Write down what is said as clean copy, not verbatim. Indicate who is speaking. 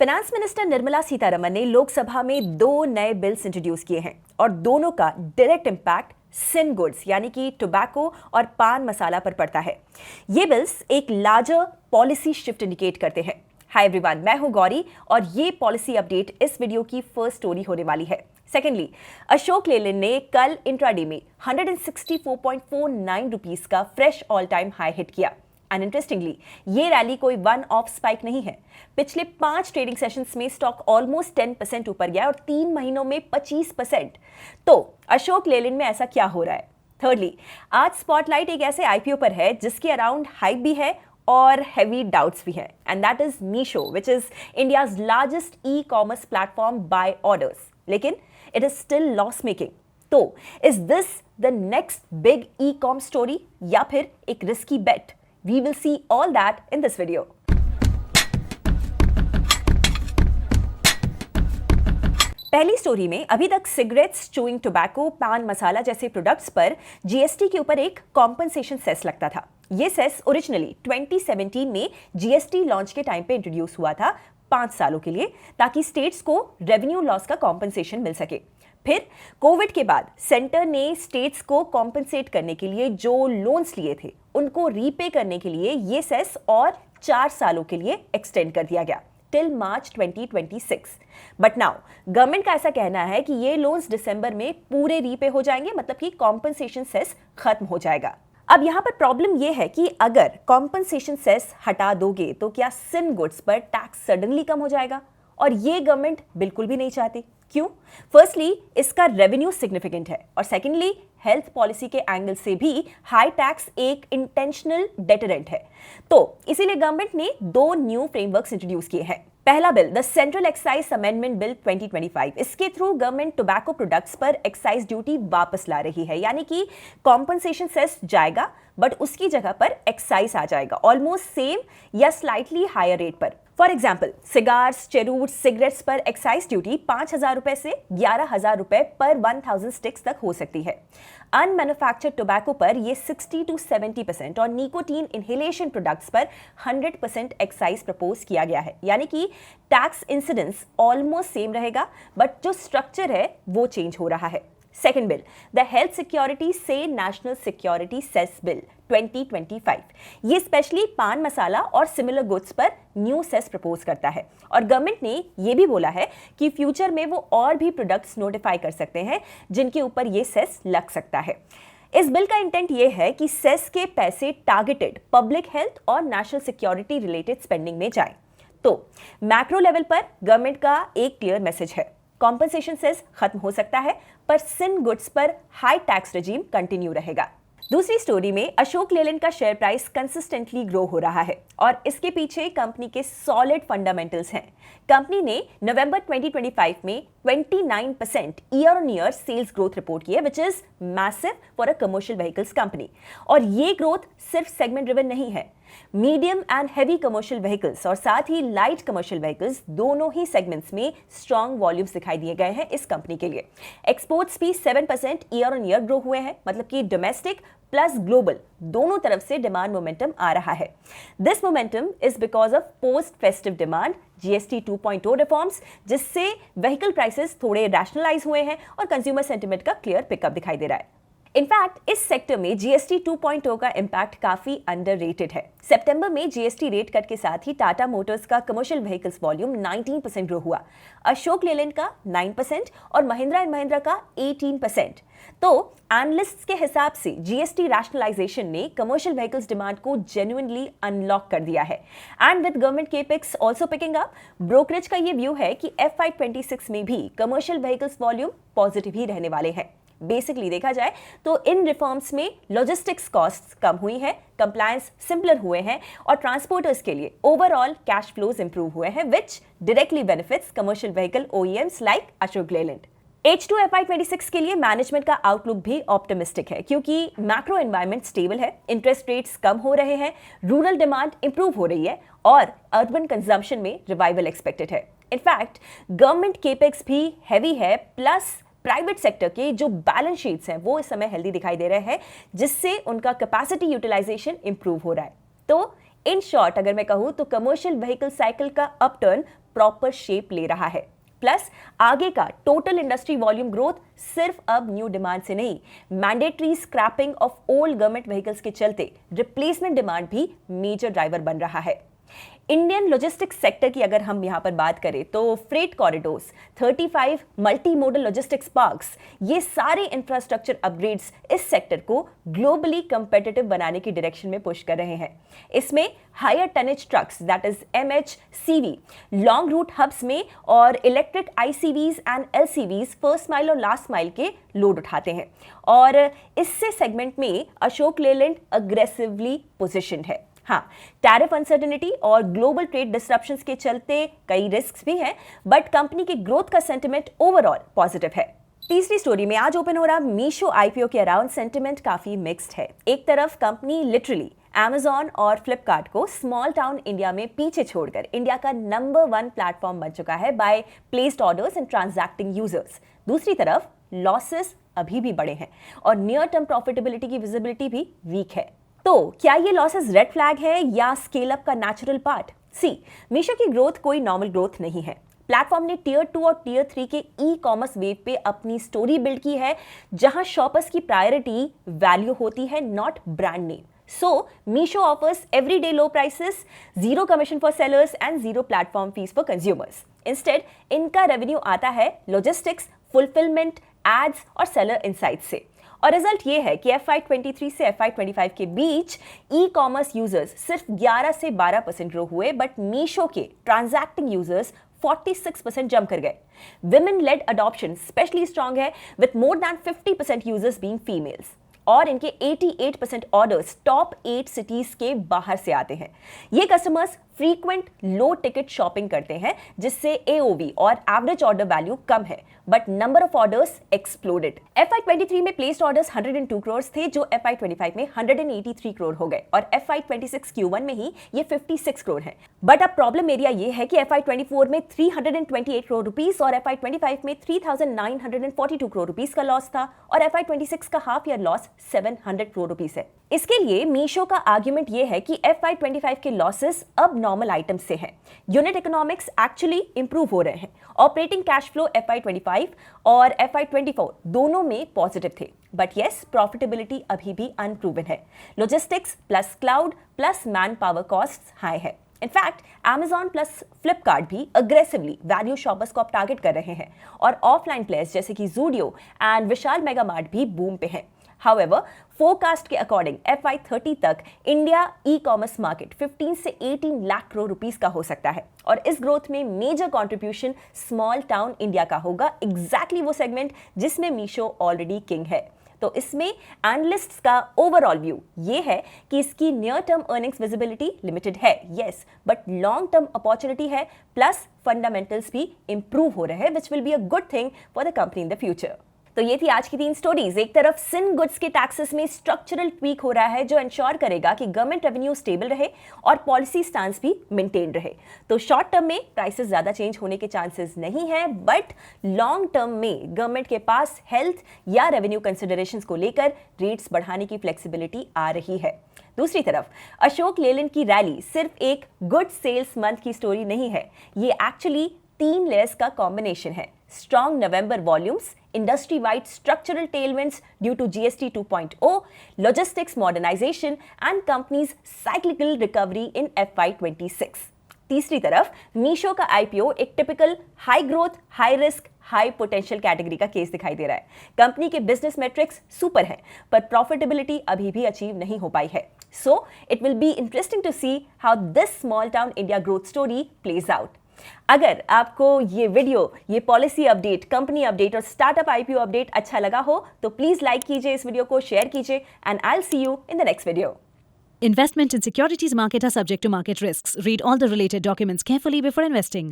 Speaker 1: Finance minister Nirmala Sitharaman ने लोकसभा में 2 नए बिल्स इंट्रोड्यूस किए हैं और दोनों का डायरेक्ट इंपैक्ट सिन गुड्स यानी कि टोबैको और पान मसाला पर पड़ता है। ये बिल्स एक लार्जर पॉलिसी शिफ्ट इंडिकेट करते हैं। हाय एवरीवन, मैं हूं गौरी और ये पॉलिसी अपडेट इस वीडियो की फर्स्ट स्टोरी होने वाली है। सेकेंडली, अशोक लेलैंड ने कल इंट्राडे में 164.49 रुपीस का fresh all time high hit किया। एंड इंटरेस्टिंगली, ये रैली कोई वन ऑफ स्पाइक नहीं है। पिछले 5 ट्रेडिंग सेशंस में स्टॉक ऑलमोस्ट 10% ऊपर गया और 3 महीनों में 25%। तो अशोक लेलैंड में ऐसा क्या हो रहा है? थर्डली, आज स्पॉटलाइट एक ऐसे आईपीओ पर है जिसके अराउंड हाइप भी है और हेवी डाउट्स भी हैं, and that is Meesho, which is India's largest e commerce platform by orders, लेकिन it is still loss making. तो is this the next big e com story या फिर एक risky bet? We will see all that in this video. पहली story में अभी तक cigarettes, chewing tobacco, पान मसाला जैसे प्रोडक्ट्स पर जीएसटी के ऊपर एक कॉम्पनसेशन सेस लगता था। ये सेस ओरिजिनली 2017 में जीएसटी लॉन्च के टाइम पे इंट्रोड्यूस हुआ था 5 सालों के लिए, ताकि स्टेट्स को रेवेन्यू लॉस का कॉम्पनसेशन मिल सके। फिर कोविड के बाद सेंटर ने स्टेट्स को कॉम्पनसेट करने के लिए जो लोन्स लिए थे उनको रीपे करने के लिए ये सेस और 4 सालों के लिए एक्सटेंड कर दिया गया till March 2026। But now government का ऐसा कहना है कि ये लोन्स दिसंबर में पूरे रीपे हो जाएंगे, मतलब कि कॉम्पनसेशन सेस खत्म हो जाएगा। अब यहां पर प्रॉब्लम यह है कि अगर कॉम्पनसेशन सेस हटा दोगे तो क्या सिन गुड्स पर टैक्स सडनली कम हो जाएगा? और ये गवर्नमेंट बिल्कुल भी नहीं चाहती। क्यों? फर्स्टली, इसका रेवेन्यू सिग्निफिकेंट है और सेकेंडली, हेल्थ पॉलिसी के एंगल से भी हाई टैक्स एक इंटेंशनल डेटरेंट है। तो इसीलिए गवर्नमेंट ने 2 न्यू फ्रेमवर्क्स इंट्रोड्यूस किए हैं। पहला bill, the central excise amendment bill 2025। इसके थ्रू गवर्नमेंट टोबैको प्रोडक्ट्स पर एक्साइज ड्यूटी वापस ला रही है, यानी कि कॉम्पनसेशन सेस जाएगा बट उसकी जगह पर एक्साइज आ जाएगा ऑलमोस्ट सेम या स्लाइटली हायर रेट पर। फॉर एग्जाम्पल, सिगार्स, चेरूट, सिगरेट्स पर एक्साइज ड्यूटी 5,000 रुपए से 11,000 रुपए पर 1,000 स्टिक्स तक हो सकती है। अनमैन्युफैक्चर्ड टोबैको पर यह 60 to 70% और निकोटीन इनहेलेशन प्रोडक्ट्स पर 100% एक्साइज प्रपोज किया गया है, यानी कि टैक्स इंसिडेंस ऑलमोस्ट सेम रहेगा बट जो स्ट्रक्चर है वो चेंज हो रहा है। Second bill, the health security से नेशनल सिक्योरिटी सेस बिल 2025। ये स्पेशली पान मसाला और सिमिलर गुड्स पर न्यू सेस प्रपोज करता है और गवर्नमेंट ने ये भी बोला है कि फ्यूचर में वो और भी प्रोडक्ट्स नोटिफाई कर सकते हैं जिनके ऊपर ये सेस लग सकता है। इस बिल का इंटेंट ये है कि सेस के पैसे टारगेटेड पब्लिक हेल्थ और नेशनल सिक्योरिटी रिलेटेड स्पेंडिंग में जाए। तो मैक्रो लेवल पर गवर्नमेंट का एक क्लियर मैसेज है, कॉम्पनसेशन सेस खत्म हो सकता है पर सिन गुड्स पर हाई टैक्स रेजिम कंटिन्यू रहेगा। दूसरी स्टोरी में अशोक लेलैंड का शेयर प्राइस कंसिस्टेंटली ग्रो हो रहा है और इसके पीछे कंपनी के सॉलिड फंडामेंटल्स हैं। कंपनी ने नवंबर 2025 में 29% year on year sales growth report की है, which is massive for a commercial vehicles company. और ये ग्रोथ सिर्फ सेगमेंट ड्रिवन नहीं है, medium and heavy commercial vehicles और साथ ही लाइट कमर्शियल व्हीकल्स दोनों ही सेगमेंट्स में स्ट्रॉन्ग वॉल्यूम्स दिखाई दिए गए हैं इस कंपनी के लिए। एक्सपोर्ट्स भी 7% ईयर ऑन ईयर ग्रो हुए हैं, मतलब कि डोमेस्टिक प्लस ग्लोबल दोनों तरफ से डिमांड मोमेंटम आ रहा है। This momentum is because of post festive demand, GST 2.0 reforms, जिससे व्हीकल प्राइसेस थोड़े रैशनलाइज हुए हैं और कंज्यूमर सेंटिमेंट का क्लियर पिकअप दिखाई दे रहा है। इनफैक्ट इस सेक्टर में जीएसटी 2.0 का इंपैक्ट काफी अंडररेटेड है। सितंबर में जीएसटी रेट कट के साथ ही टाटा मोटर्स का कमर्शियल व्हीकल्स वॉल्यूम 19% ग्रो हुआ, अशोक लेलैंड का 9% और महिंद्रा एंड महिंद्रा का 18%। तो एनालिस्ट्स के हिसाब से जीएसटी रैशनलाइजेशन ने कमर्शियल व्हीकल्स डिमांड को जेन्युइनली अनलॉक कर दिया है। And with government capex also picking up, brokerage का ये व्यू है कि FY26 में भी कमर्शियल व्हीकल्स वॉल्यूम पॉजिटिव ही रहने वाले हैं। बेसिकली देखा जाए तो इन रिफॉर्म्स में लॉजिस्टिक्स कॉस्ट्स कम हुई है, कंप्लायंस सिंपलर हुए हैं और ट्रांसपोर्टर्स के लिए ओवरऑल कैश फ्लोज इंप्रूव हुए हैं, विच directly benefits commercial vehicle OEMs like Ashok Leyland. H2 FY26 के लिए मैनेजमेंट का आउटलुक भी ऑप्टिमिस्टिक है क्योंकि मैक्रो एनवायरनमेंट स्टेबल है, इंटरेस्ट रेट्स कम हो रहे हैं, रूरल डिमांड इंप्रूव हो रही है और अर्बन कंजम्पशन में रिवाइवल एक्सपेक्टेड है। इनफैक्ट गवर्नमेंट केपेक्स भी हैवी है, प्लस प्राइवेट सेक्टर के जो बैलेंस शीट्स हैं वो इस समय हेल्दी दिखाई दे रहे हैं, जिससे उनका कैपेसिटी यूटिलाइजेशन इंप्रूव हो रहा है। तो इन शॉर्ट अगर मैं कहूं तो कमर्शियल व्हीकल साइकिल का अपटर्न प्रॉपर शेप ले रहा है। प्लस आगे का टोटल इंडस्ट्री वॉल्यूम ग्रोथ सिर्फ अब न्यू डिमांड से नहीं, mandatory scrapping of old government vehicles के चलते रिप्लेसमेंट डिमांड भी मेजर ड्राइवर बन रहा है। इंडियन लॉजिस्टिक्स सेक्टर की अगर हम यहां पर बात करें तो freight corridors, 35 multi modal logistics parks, ये सारे इंफ्रास्ट्रक्चर अपग्रेड्स इस सेक्टर को ग्लोबली कंपेटिटिव बनाने की डायरेक्शन में पुश कर रहे हैं। इसमें higher tonnage trucks that is MHCV, long route hubs में और electric ICVs and LCVs first mile और लास्ट माइल के लोड उठाते हैं और इससे सेगमेंट में अशोक लेलैंड अग्रेसिवली पोजिशन्ड है। हाँ, टैरिफ अनसर्टेनिटी और ग्लोबल ट्रेड डिसरप्शंस के चलते कई रिस्क्स भी हैं, बट कंपनी की ग्रोथ का सेंटिमेंट ओवरऑल पॉजिटिव है। तीसरी स्टोरी में आज ओपन हो रहा मीशो IPO के अराउंड सेंटिमेंट काफी मिक्स्ड है। एक तरफ कंपनी लिटरली Amazon और फ्लिपकार्ट को स्मॉल टाउन इंडिया में पीछे छोड़कर इंडिया का नंबर 1 प्लेटफॉर्म बन चुका है by placed orders and transacting users. दूसरी तरफ लॉसेस अभी भी बड़े हैं और नियर टर्म प्रॉफिटेबिलिटी की विजिबिलिटी भी वीक है। तो क्या ये लॉसेस रेड फ्लैग है या स्केल अप का नेचुरल पार्ट? मीशो की ग्रोथ कोई नॉर्मल ग्रोथ नहीं है। प्लेटफॉर्म ने टियर 2 और टियर 3 के ई-कॉमर्स वेव पे अपनी स्टोरी बिल्ड की है, जहां शॉपर्स की प्रायोरिटी वैल्यू होती है, not brand name. So, Meesho offers everyday low prices, zero commission for sellers and zero platform fees for consumers. Instead, इनका रेवेन्यू आता है लॉजिस्टिक्स, फुलफिलमेंट, एड्स और सेलर इनसाइट्स से। और रिजल्ट ये है कि FY23 से FY25 के बीच ई कॉमर्स यूजर्स सिर्फ 11 से 12% ग्रो हुए, बट मीशो के ट्रांजैक्टिंग यूजर्स 46% जंप कर गए। Women led adoption specially strong है, with more than 50% users being females. और इनके 88% ऑर्डर्स टॉप 8 सिटीज के बाहर से आते हैं। ये कस्टमर्स फ्रीक्वेंट लो टिकट शॉपिंग करते हैं, जिससे AOV और एवरेज ऑर्डर वैल्यू कम है, but number of orders exploded. FY23 में प्लेस्ड ऑर्डर्स 102 करोड़ थे, जो FY25 में 183 करोड़ हो गए और FY26 Q1 में ही ये 56 करोड़ है। बट अब प्रॉब्लम एरिया ये है कि FY24 में 328 करोड़ रुपीस और FY25 में 3942 करोड़ रुपीस का लॉस था और FY26 का half year loss 700 crore rupees है। इसके लिए मीशो का आर्ग्यूमेंट ये है कि FY25 के लॉसेस अब नॉर्मल आइटम से हैं। यूनिट इकोनॉमिक्स एक्चुअली इंप्रूव हो रहे हैं। ऑपरेटिंग कैश फ्लो FY25 और FY24 दोनों में पॉजिटिव थे, बट यस, प्रॉफिटेबिलिटी अभी भी अनप्रूवन है। Logistics plus cloud plus man power costs high है। इनफैक्ट Amazon प्लस फ्लिपकार्ट भी अग्रेसिवली वैल्यू शॉपर्स को अब टारगेट कर रहे हैं और ऑफलाइन प्लेयर्स जैसे कि Zudio and Vishal mega mart भी बूम पे हैं। However, फोरकास्ट के अकॉर्डिंग FY30 तक इंडिया ई कॉमर्स मार्केट 15 से 18 लाख करोड़ रुपीस का हो सकता है और इस ग्रोथ में major contribution small town India का होगा, एग्जैक्टली वो सेगमेंट जिसमें मीशो ऑलरेडी किंग है। तो इसमें एनालिस्ट्स का ओवरऑल व्यू ये है कि इसकी near term earnings visibility limited है, yes, but long term opportunity है, प्लस फंडामेंटल्स भी इंप्रूव हो रहे हैं, which will be a good thing for the company in the future. तो ये थी आज की 3 स्टोरीज। एक तरफ सिन गुड्स के टैक्सेस में स्ट्रक्चरल ट्वीक हो रहा है, जो इंश्योर करेगा कि गवर्नमेंट रेवेन्यू स्टेबल रहे और पॉलिसी स्टांस भी मेंटेन रहे। तो शॉर्ट टर्म में प्राइसेस ज्यादा चेंज होने के चांसेस नहीं है, बट लॉन्ग टर्म में गवर्नमेंट के पास हेल्थ या रेवेन्यू कंसिडरेशंस को लेकर रेट्स बढ़ाने की फ्लेक्सिबिलिटी आ रही है। दूसरी तरफ अशोक लेलैंड की रैली सिर्फ एक गुड सेल्स मंथ की स्टोरी नहीं है, ये एक्चुअली 3 लेयर्स का कॉम्बिनेशन है। Strong November volumes, industry wide structural tailwinds due to GST 2.0, logistics modernisation and company's cyclical recovery in FY26। तीसरी तरफ मीशो का IPO एक typical high growth, high risk, high potential category का केस दिखाई दे रहा है। कंपनी के बिजनेस मैट्रिक्स सुपर हैं, पर प्रॉफिटेबिलिटी अभी भी अचीव नहीं हो पाई है। So it will be interesting to see how this small town India growth story plays out. अगर आपको ये वीडियो, ये पॉलिसी अपडेट, कंपनी अपडेट और स्टार्टअप IPO अपडेट अच्छा लगा हो तो प्लीज लाइक कीजिए इस वीडियो को, शेयर कीजिए, and I will see you in the next video.
Speaker 2: Investment in securities market are subject to market risks. Read all the related documents carefully before investing.